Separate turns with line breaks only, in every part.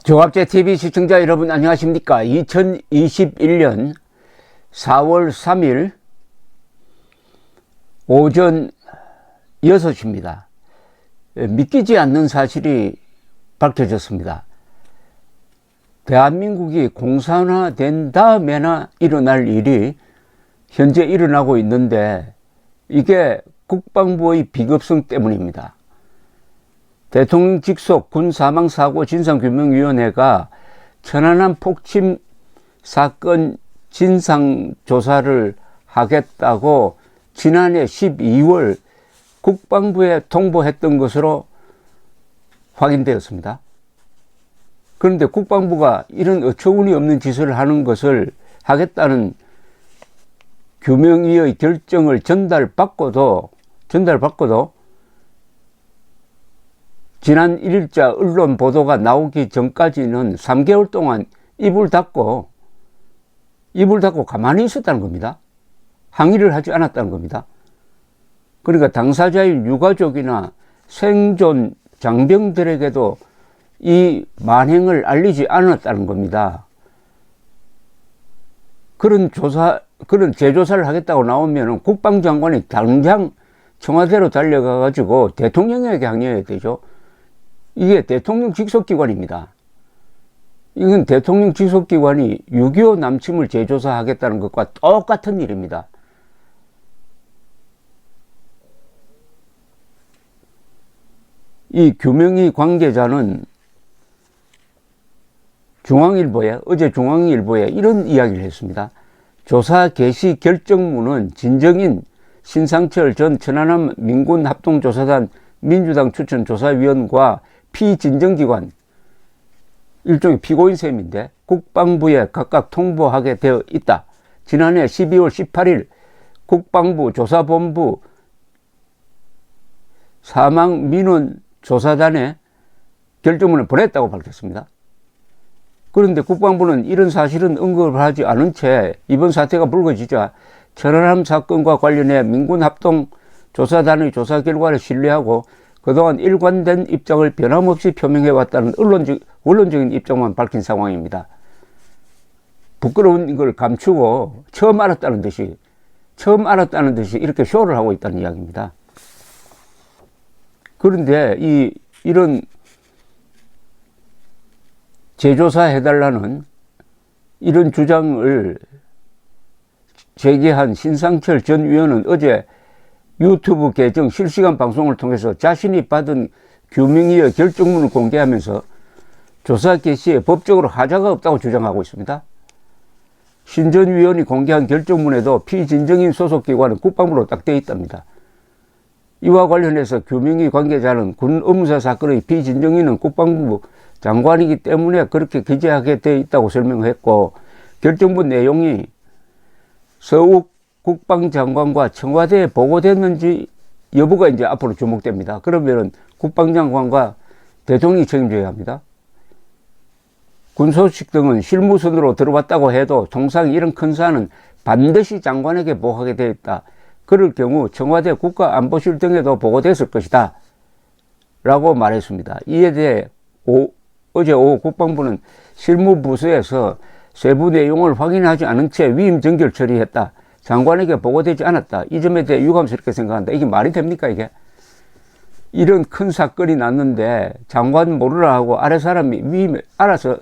종합제TV 시청자 여러분 안녕하십니까. 2021년 4월 3일 오전 6시입니다. 믿기지 않는 사실이 밝혀졌습니다. 대한민국이 공산화된 다음에나 일어날 일이 현재 일어나고 있는데 이게 국방부의 비겁성 때문입니다. 대통령 직속 군사망사고 진상규명위원회가 천안함 폭침 사건 진상조사를 하겠다고 지난해 12월 국방부에 통보했던 것으로 확인되었습니다. 그런데 국방부가 이런 어처구니 없는 짓을 하는 것을 하겠다는 규명위의 결정을 전달받고도 지난 1일자 언론 보도가 나오기 전까지는 3개월 동안 입을 닫고 가만히 있었다는 겁니다. 항의를 하지 않았다는 겁니다. 그러니까 당사자인 유가족이나 생존 장병들에게도 이 만행을 알리지 않았다는 겁니다. 그런 재조사를 하겠다고 나오면 국방장관이 당장 청와대로 달려가 가지고 대통령에게 항의해야 되죠. 이게 대통령 직속기관입니다. 이건 대통령 직속기관이 6.25 남침을 재조사하겠다는 것과 똑같은 일입니다. 이 규명위 관계자는 어제 중앙일보에 이런 이야기를 했습니다. 조사 개시 결정문은 진정인 신상철 전 천안함 민군합동조사단 민주당 추천 조사위원과 피진정기관, 일종의 피고인 셈인데 국방부에 각각 통보하게 되어 있다. 지난해 12월 18일 국방부 조사본부 사망민원조사단에 결정문을 보냈다고 밝혔습니다. 그런데 국방부는 이런 사실은 언급을 하지 않은 채 이번 사태가 불거지자 천안함 사건과 관련해 민군합동조사단의 조사 결과를 신뢰하고 그동안 일관된 입장을 변함없이 표명해왔다는 원론적인 입장만 밝힌 상황입니다. 부끄러운 걸 감추고 처음 알았다는 듯이 이렇게 쇼를 하고 있다는 이야기입니다. 그런데 이런 재조사해달라는 이런 주장을 제기한 신상철 전 위원은 어제 유튜브 계정 실시간 방송을 통해서 자신이 받은 규명위의 결정문을 공개하면서 조사 개시에 법적으로 하자가 없다고 주장하고 있습니다. 신 전 위원이 공개한 결정문에도 피진정인 소속기관은 국방부로 딱 되어 있답니다. 이와 관련해서 규명위 관계자는 군 업무사 사건의 피진정인은 국방부 장관이기 때문에 그렇게 기재하게 되어 있다고 설명했고, 결정문 내용이 서욱 국방장관과 청와대에 보고됐는지 여부가 이제 앞으로 주목됩니다. 그러면은 국방장관과 대통령이 책임져야 합니다. 군 소식 등은 실무선으로 들어왔다고 해도 통상 이런 큰 사안은 반드시 장관에게 보고하게 되어 있다. 그럴 경우 청와대 국가안보실 등에도 보고됐을 것이다 라고 말했습니다. 이에 대해 어제 오후 국방부는 실무부서에서 세부 내용을 확인하지 않은 채 위임 정결 처리했다. 장관에게 보고되지 않았다. 이 점에 대해 유감스럽게 생각한다. 이게 말이 됩니까, 이게? 이런 큰 사건이 났는데 장관 모르라 하고 아래 사람이 위임에 알아서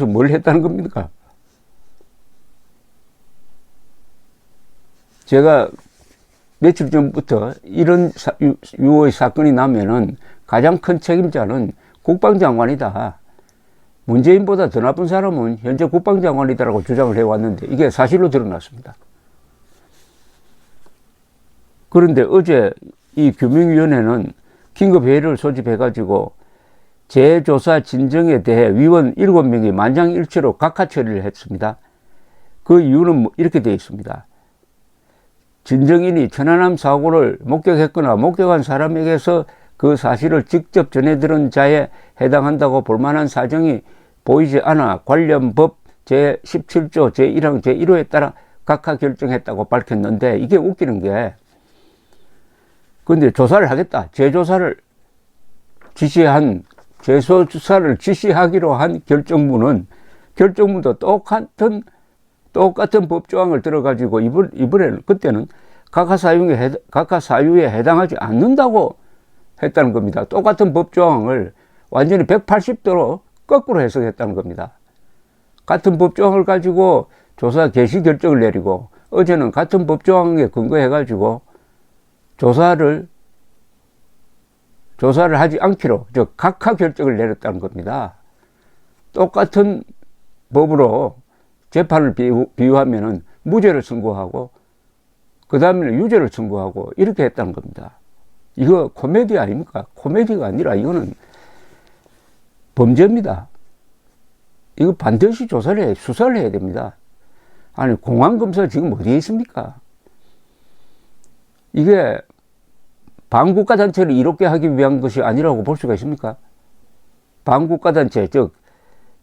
뭘 했다는 겁니까? 제가 며칠 전부터 이런 유오의 사건이 나면은 가장 큰 책임자는 국방장관이다. 문재인보다 더 나쁜 사람은 현재 국방장관이다라고 주장을 해왔는데 이게 사실로 드러났습니다. 그런데 어제 이 규명위원회는 긴급회의를 소집해가지고 재조사 진정에 대해 위원 7명이 만장일치로 각하 처리를 했습니다. 그 이유는 이렇게 되어 있습니다. 진정인이 천안함 사고를 목격했거나 목격한 사람에게서 그 사실을 직접 전해들은 자에 해당한다고 볼 만한 사정이 보이지 않아 관련 법 제17조 제1항 제1호에 따라 각하 결정했다고 밝혔는데, 이게 웃기는 게, 근데 조사를 하겠다, 재조사를 지시한 재소 수사를 지시하기로 한 결정문도 똑같은 법조항을 들어가지고 이번에는 그때는 각하 사유에 해당하지 않는다고 했다는 겁니다. 똑같은 법조항을 완전히 180도로 거꾸로 해석했다는 겁니다. 같은 법조항을 가지고 조사 개시 결정을 내리고, 어제는 같은 법조항에 근거해가지고 조사를 하지 않기로, 즉 각하 결정을 내렸다는 겁니다. 똑같은 법으로 재판을 비유하면은 무죄를 선고하고 그 다음에는 유죄를 선고하고 이렇게 했다는 겁니다. 이거 코미디 아닙니까? 코미디가 아니라 이거는 범죄입니다. 이거 반드시 수사를 해야 됩니다. 아니, 공안검사 지금 어디에 있습니까? 이게 반국가단체를 이롭게 하기 위한 것이 아니라고 볼 수가 있습니까? 반국가단체, 즉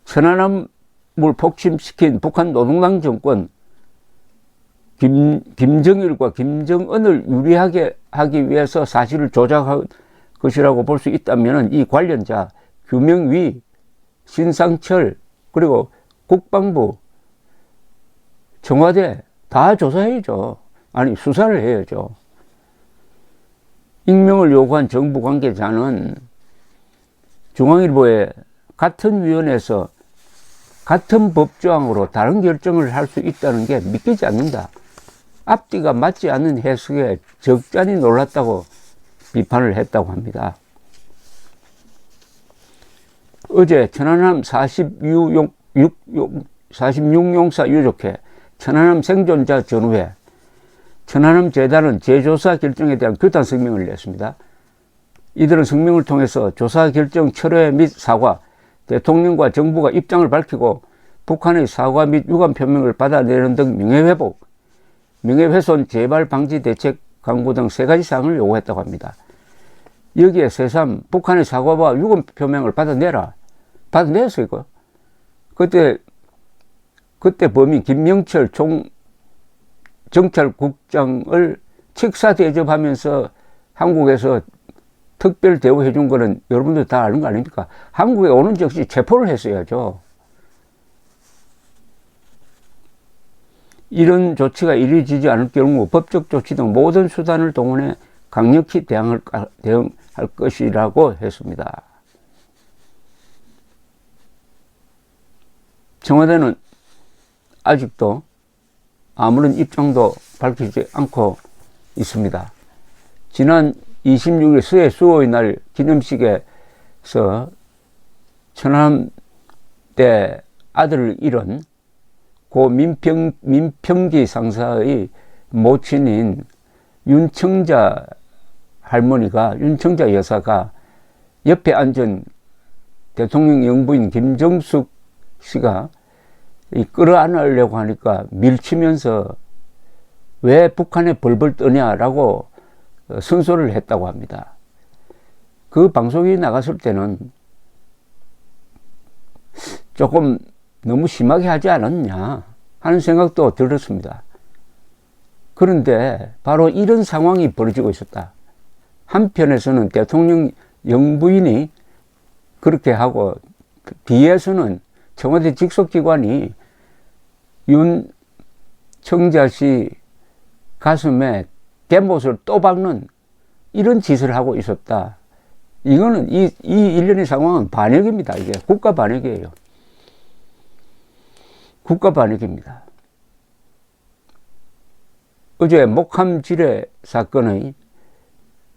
천안함을 폭침시킨 북한 노동당 정권, 김정일과 김정은을 유리하게 하기 위해서 사실을 조작한 것이라고 볼 수 있다면 이 관련자 규명위, 신상철, 그리고 국방부, 청와대 다 조사해야죠. 아니, 수사를 해야죠. 익명을 요구한 정부 관계자는 중앙일보에 같은 위원회에서 같은 법조항으로 다른 결정을 할 수 있다는 게 믿기지 않는다. 앞뒤가 맞지 않는 해석에 적잖이 놀랐다고 비판을 했다고 합니다. 어제 천안함 46용사 유족회, 천안함 생존자 전우회, 천안함 재단은 재조사 결정에 대한 규탄 성명을 냈습니다. 이들은 성명을 통해서 조사 결정 철회 및 사과, 대통령과 정부가 입장을 밝히고 북한의 사과 및 유감 표명을 받아내는 등 명예회복, 명예훼손 재발 방지 대책 강구 등 3가지 사항을 요구했다고 합니다. 여기에 새삼 북한의 사과와 유감 표명을 받아내었어요. 이거. 그때 범인 김명철 정찰국장을 책사 대접하면서 한국에서 특별 대우해 준 거는 여러분들 다 아는 거 아닙니까? 한국에 오는 즉시 체포를 했어야죠. 이런 조치가 이루어지지 않을 경우 법적 조치 등 모든 수단을 동원해 강력히 대응할 것이라고 했습니다. 청와대는 아직도 아무런 입장도 밝히지 않고 있습니다. 지난 26일 수해 수호의 날 기념식에서 천안함 때 아들을 잃은 고 민평기 상사의 모친인 윤청자 여사가 옆에 앉은 대통령 영부인 김정숙 씨가 끌어안으려고 하니까 밀치면서 왜 북한에 벌벌 떠냐라고 선소를 했다고 합니다. 그 방송이 나갔을 때는 조금 너무 심하게 하지 않았냐 하는 생각도 들었습니다. 그런데 바로 이런 상황이 벌어지고 있었다. 한편에서는 대통령 영부인이 그렇게 하고 뒤에서는 청와대 직속기관이 윤 청자 씨 가슴에 대못을 또 박는 이런 짓을 하고 있었다. 이거는 이 일련의 상황은 반역입니다. 이게 국가 반역이에요. 국가 반역입니다. 어제 목함 지뢰 사건의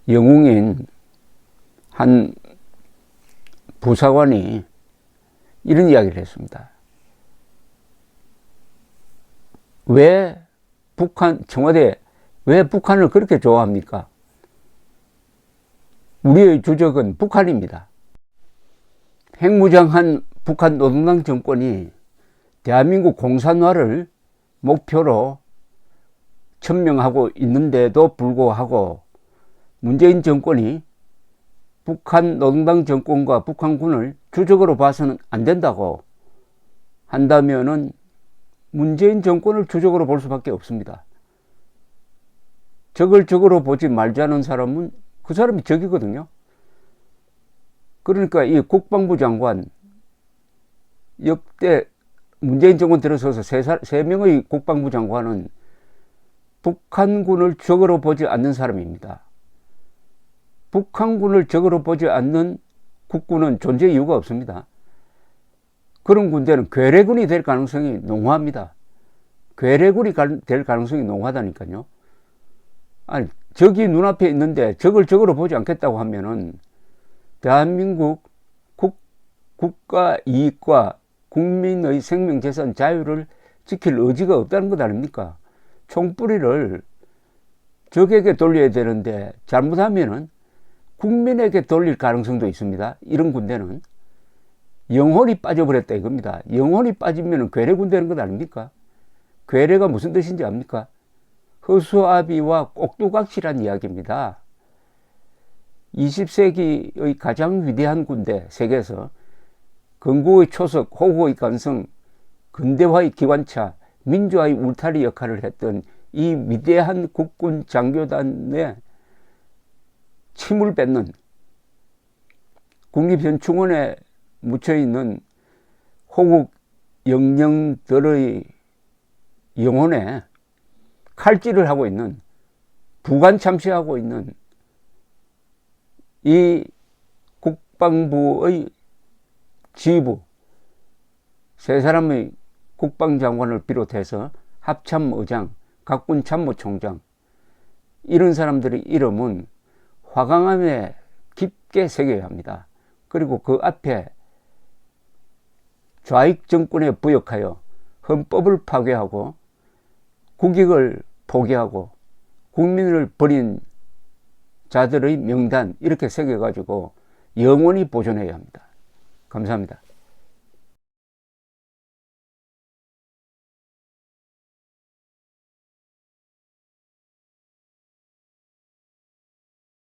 영웅인 한 부사관이 이런 이야기를 했습니다. 청와대 왜 북한을 그렇게 좋아합니까? 우리의 주적은 북한입니다. 핵무장한 북한 노동당 정권이 대한민국 공산화를 목표로 천명하고 있는데도 불구하고 문재인 정권이 북한 노동당 정권과 북한군을 주적으로 봐서는 안 된다고 한다면은 문재인 정권을 주적으로 볼 수밖에 없습니다. 적을 적으로 보지 말자는 사람은 그 사람이 적이거든요. 그러니까 이 국방부 장관, 역대 문재인 정권 들어서서 세 명의 국방부 장관은 북한군을 적으로 보지 않는 사람입니다. 북한군을 적으로 보지 않는 국군은 존재 이유가 없습니다. 그런 군대는 괴뢰군이 될 가능성이 농후합니다. 괴뢰군이 될 가능성이 농후하다니까요. 아니, 적이 눈앞에 있는데 적을 적으로 보지 않겠다고 하면은 대한민국 국가 이익과 국민의 생명, 재산, 자유를 지킬 의지가 없다는 것 아닙니까? 총뿌리를 적에게 돌려야 되는데 잘못하면은 국민에게 돌릴 가능성도 있습니다. 이런 군대는 영혼이 빠져버렸다 이겁니다. 영혼이 빠지면 괴뢰군 되는 것 아닙니까? 괴뢰가 무슨 뜻인지 압니까? 허수아비와 꼭두각시란 이야기입니다. 20세기의 가장 위대한 군대, 세계에서 건국의 초석, 호국의 간성, 근대화의 기관차, 민주화의 울타리 역할을 했던 이 위대한 국군 장교단의 침을 뱉는 국립현충원에 묻혀있는 호국 영령들의 영혼에 칼질을 하고 있는, 부관 참시하고 있는 이 국방부의 지휘부 세 사람의 국방장관을 비롯해서 합참의장, 각군참모총장, 이런 사람들의 이름은 화강암에 깊게 새겨야 합니다. 그리고 그 앞에 좌익 정권에 부역하여 헌법을 파괴하고 국익을 포기하고 국민을 버린 자들의 명단, 이렇게 새겨가지고 영원히 보존해야 합니다. 감사합니다.